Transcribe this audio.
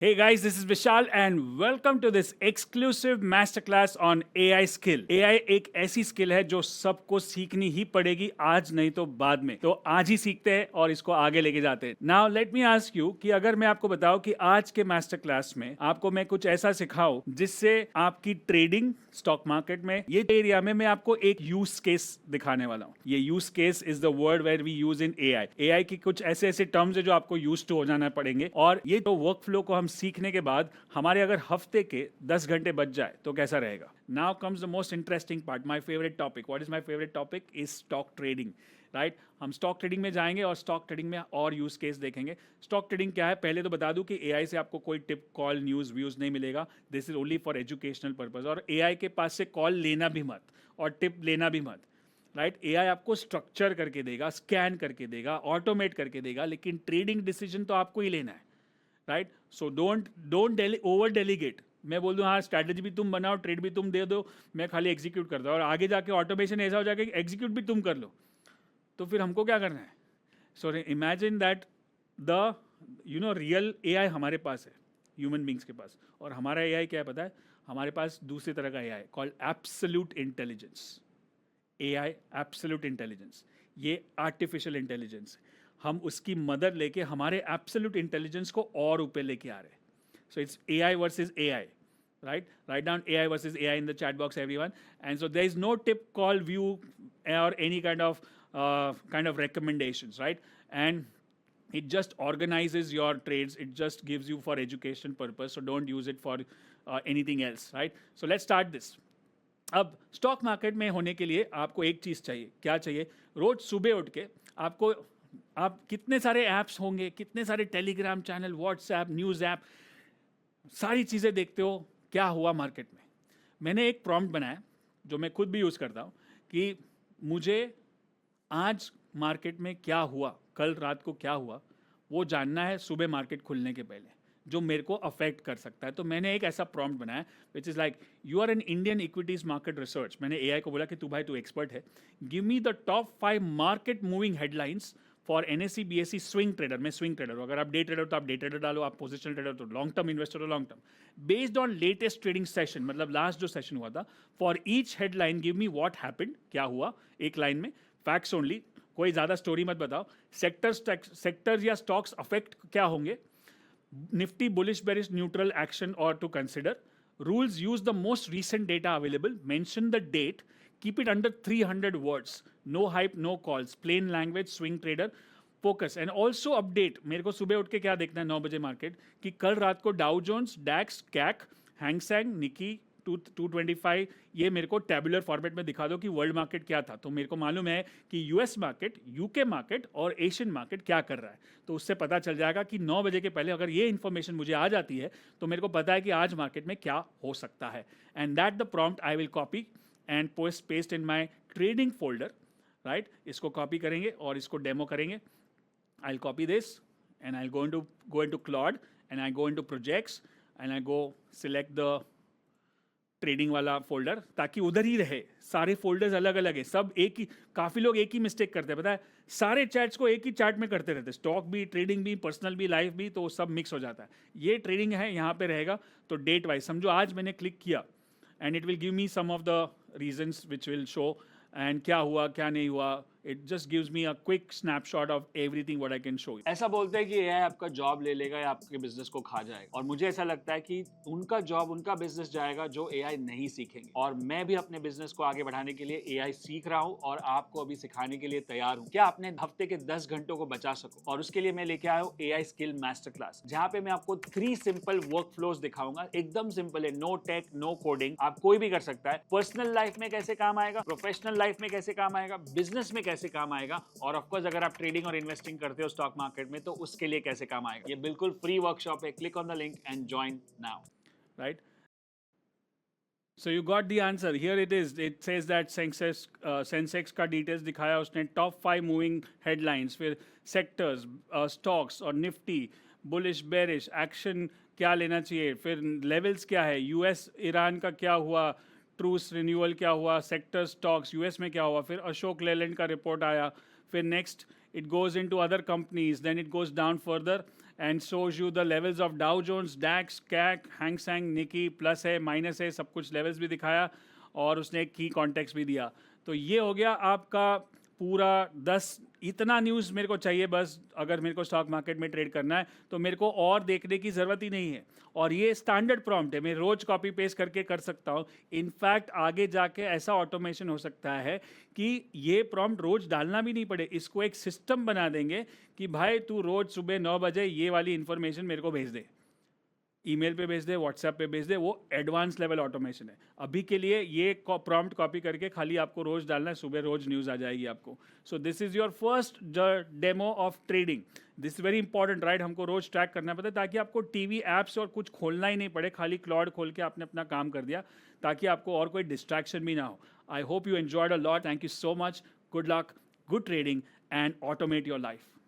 Hey guys, this is Vishal and welcome to this exclusive masterclass on AI skill. AI एक ऐसी skill है जो सबको सीखनी ही पड़ेगी, आज नहीं तो बाद में। तो आज ही सीखते हैं और इसको आगे लेके जाते हैं। Now let me ask you कि अगर मैं आपको बताऊं कि आज के मास्टर क्लास में आपको मैं कुछ ऐसा सिखाऊं जिससे आपकी ट्रेडिंग स्टॉक मार्केट में ये एरिया में मैं आपको एक यूज केस दिखाने वाला हूं। ये use case is the word where we use in AI. AI की कुछ ऐसे ऐसे टर्म्स है जो आपको यूज टू हो जाना पड़ेंगे और ये तो वर्क फ्लो को हम सीखने के बाद हमारे अगर हफ्ते के 10 घंटे बच जाए तो कैसा रहेगा। Now comes the most interesting part, my favourite topic. What is my favourite topic is stock trading, right. हम स्टॉक ट्रेडिंग में जाएंगे और स्टॉक ट्रेडिंग में और यूज केस देखेंगे। स्टॉक ट्रेडिंग क्या है पहले तो बता दूं कि एआई से आपको कोई टिप कॉल न्यूज व्यूज नहीं मिलेगा। This is only for educational purpose. और एआई के पास से कॉल लेना भी मत और टिप लेना भी मत, राइट। एआई आपको स्ट्रक्चर करके देगा, स्कैन करके देगा, ऑटोमेट करके देगा, लेकिन ट्रेडिंग डिसीजन तो आपको ही लेना है, right. So don't over delegate. मैं बोल दूं हाँ स्ट्रैटेजी भी तुम बनाओ, ट्रेड भी तुम दे दो, मैं खाली एग्जीक्यूट कर दो और आगे जाके ऑटोमेशन ऐसा हो जाएगा कि एग्जीक्यूट भी तुम कर लो, तो फिर हमको क्या करना है। So imagine that the real AI हमारे पास है, ह्यूमन बींग्स के पास। और हमारा एआई क्या है पता है, हमारे पास दूसरी तरह का AI called absolute intelligence. AI absolute intelligence, ये आर्टिफिशियल इंटेलिजेंस। हम उसकी मदद लेके हमारे एब्सोल्यूट इंटेलिजेंस को और ऊपर लेके आ रहे हैं। So it's AI versus AI, right? Write down AI versus AI in the chat box, everyone. And so there is no tip, call, view, or any kind of recommendations, right? And it just organizes your trades. It just gives you for education purpose. So don't use it for anything else, right? So let's start this. अब stock market में होने के लिए आपको एक चीज़ चाहिए। क्या चाहिए? रोज सुबह उठ के आपको, आप कितने सारे ऐप्स होंगे, कितने सारे Telegram channel, WhatsApp, news app, सारी चीज़ें देखते हो क्या हुआ मार्केट में। मैंने एक प्रॉम्प्ट बनाया जो मैं खुद भी यूज़ करता हूँ कि मुझे आज मार्केट में क्या हुआ, कल रात को क्या हुआ, वो जानना है सुबह मार्केट खुलने के पहले, जो मेरे को अफेक्ट कर सकता है। तो मैंने एक ऐसा प्रॉम्प्ट बनाया which is like, you are an Indian equities market research. मैंने एआई को बोला कि तू भाई तू एक्सपर्ट है, give me the top 5 market moving headlines for NSC BSC swing trader. मैं स्विंग ट्रेडर हूँ, अगर आप डे ट्रेडर तो आप डे ट्रेडर डालो, आप पोजिशनल ट्रेडर तो लॉन्ग टर्म इन्वेस्टर हो long term, based on latest trading session, मतलब लास्ट जो सेशन हुआ था। For each headline give me what happened, क्या हुआ एक लाइन में, फैक्ट्स ओनली, कोई ज़्यादा स्टोरी मत बताओ। सेक्टर्स या स्टॉक्स अफेक्ट क्या होंगे, Nifty bullish, bearish, neutral action or to consider. Rules: use the most recent data available. Mention the date. Keep it under 300 words. No hype, no calls. Plain language. Swing trader. Focus and also update. मेरे को सुबह उठ के क्या देखना है 9 बजे market, कि कल रात को डाउ जोन्स, डैक्स, कैक, हैंगसेंग, निकी 225, ये मेरे को टेबुलर फॉर्मेट में दिखा दो कि वर्ल्ड मार्केट क्या था। तो मेरे को मालूम है कि यूएस मार्केट, यूके मार्केट और एशियन मार्केट क्या कर रहा है। तो उससे पता चल जाएगा कि 9 बजे के पहले अगर ये इन्फॉर्मेशन मुझे आ जाती है तो मेरे को पता है कि आज मार्केट में क्या हो सकता है। And that the prompt I will copy and paste in my trading folder, right. इसको कॉपी करेंगे और इसको डेमो करेंगे। I'll copy this and I'll go into Claude and I go into projects and I go select the trading वाला folder, ताकि उधर ही रहे। सारे फोल्डर्स अलग अलग है, सब एक ही। काफ़ी लोग एक ही मिस्टेक करते हैं पता है, सारे चैट्स को एक ही चार्ट में करते रहते हैं, स्टॉक भी, ट्रेडिंग भी, पर्सनल भी, लाइफ भी, तो सब मिक्स हो जाता है। ये ट्रेडिंग है, यहाँ पे रहेगा। तो डेट वाइज समझो आज मैंने क्लिक किया and it will give me some of the reasons which will show and क्या हुआ क्या नहीं हुआ। It just gives me a quick snapshot of everything what I can show you. ऐसा बोलते हैं कि एआई आपका जॉब ले लेगा या आपके बिजनेस को खा जाएगा, और मुझे ऐसा लगता है कि उनका जॉब, उनका बिजनेस जाएगा जो एआई नहीं सीखेंगे। और मैं भी अपने बिजनेस को आगे बढ़ाने के लिए एआई सीख रहा हूं और आपको अभी सिखाने के लिए तैयार हूं, क्या अपने हफ्ते के 10 घंटों को बचा सको। और उसके लिए मैं लेके आया हूं एआई स्किल मास्टर क्लास, जहां पे मैं आपको 3 सिंपल वर्क फ्लोज दिखाऊंगा। एकदम सिंपल है, नो टेक, नो कोडिंग, आप कोई भी कर सकता है। पर्सनल लाइफ में कैसे काम आएगा, प्रोफेशनल लाइफ में कैसे काम आएगा, बिजनेस में कैसे काम आएगा, और ऑफ कोर्स अगर आप ट्रेडिंग और इन्वेस्टिंग करते हो स्टॉक मार्केट में तो उसके लिए कैसे काम आएगा। ये बिल्कुल फ्री वर्कशॉप है, click on the link and join now, right. So you got the answer. Here it is. It says that Sensex का डिटेल्स दिखाया उसने, टॉप 5 मूविंग हेडलाइंस, फिर सेक्टर्स, स्टॉक्स और निफ्टी, बुलिश बेरिश, एक्शन क्या लेना चाहिए, फिर लेवल्स क्या है, यूएस ईरान का क्या हुआ, ट्रूस रिन्यूअल क्या हुआ, सेक्टर स्टॉक्स यूएस में क्या हुआ, फिर अशोक लेलैंड का रिपोर्ट आया, फिर next it goes into other companies, then it goes down further and shows you the levels of Dow Jones, DAX, CAC, Hang Seng, Nikkei, plus है माइनस है, सब कुछ लेवल्स भी दिखाया और उसने एक की कॉन्टेक्स्ट भी दिया. तो ये हो गया आपका पूरा 10. इतना न्यूज़ मेरे को चाहिए बस. अगर मेरे को स्टॉक मार्केट में ट्रेड करना है तो मेरे को और देखने की ज़रूरत ही नहीं है. और ये स्टैंडर्ड प्रॉम्प्ट है, मैं रोज़ कॉपी पेस्ट करके कर सकता हूँ. इनफैक्ट आगे जाके ऐसा ऑटोमेशन हो सकता है कि ये प्रॉम्प्ट रोज़ डालना भी नहीं पड़े. इसको एक सिस्टम बना देंगे कि भाई तू रोज़ सुबह 9 बजे ये वाली इंफॉर्मेशन मेरे को भेज दे, ईमेल पे भेज दे, व्हाट्सएप पे भेज दे. वो एडवांस लेवल ऑटोमेशन है. अभी के लिए ये प्रॉम्प्ट कॉपी करके खाली आपको रोज डालना है, सुबह रोज न्यूज़ आ जाएगी आपको. So this is your first demo of trading. This is very important, right. हमको रोज ट्रैक करना पड़ता है ताकि आपको टीवी ऐप्स और कुछ खोलना ही नहीं पड़े. खाली क्लाउड खोल के आपने अपना काम कर दिया ताकि आपको और कोई डिस्ट्रैक्शन भी ना हो. I hope you enjoyed a lot. Thank you so much. Good luck, good trading and automate your life.